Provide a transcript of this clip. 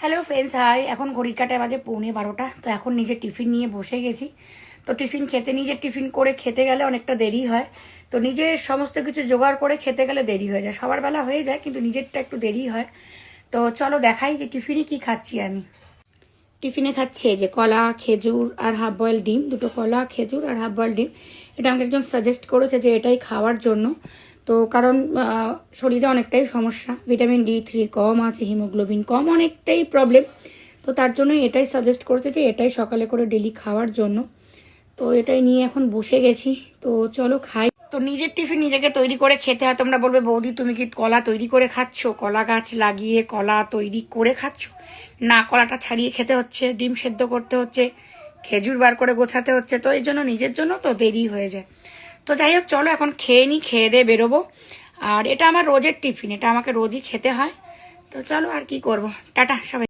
Hello friends, high. এখন ঘড়ির কাঁটায় বাজে 11:15। তো এখন নিজের টিফিন নিয়ে বসে গেছি। তো নিজের টিফিন করে খেতে গেলে অনেকটা দেরি হয়। তো নিজের সমস্ত কিছু জোগাড় করে খেতে গেলে দেরি হয়ে যায়। সবার বেলা হয়ে যায়, কিন্তু নিজেরটা একটু দেরি হয়। তো চলো দেখাই যে টিফিনে কি খাচ্ছি আমি। টিফিনে খাচ্ছি যে কলা, খেজুর আর হাফ বয়েল ডিম। দুটো কলা, খেজুর আর হাফ বয়েল ডিম। এটা আমাকে একজন সাজেস্ট করেছে যে এটাই খাওয়ার জন্য। তো কারণ শরীরে অনেকটাই সমস্যা, ভিটামিন D3 কম আছে, হিমোগ্লোবিন কম, অনেকটাই প্রবলেম। তো তার জন্যই এটাই সাজেস্ট করেছে যে এটাই সকালে করে ডেলি খাওয়ার জন্য। তো এটাই নিয়ে এখন বসে গেছি। তো চলো খাই। তো নিজের টিফিন নিজেকে তৈরি করে খেতে হয়। তোমরা বলবে, বৌদি তুমি কি কলা তৈরি করে খাচ্ছ? কলা গাছ লাগিয়ে কলা তৈরি করে খাচ্ছ? না, কলাটা ছাড়িয়ে খেতে হচ্ছে, ডিম সেদ্ধ করতে হচ্ছে, খেজুর বার করে গোছাতে হচ্ছে। তো এই জন্য নিজের জন্য তো দেরি হয়ে যায়। তো যাই হোক, চলো এখন খেয়ে নিই, খেয়ে দিয়ে বেরোবো। আর এটা আমার রোজের টিফিন, এটা আমাকে রোজই খেতে হয়। তো চলো, আর কি করব। টাটা সবাই।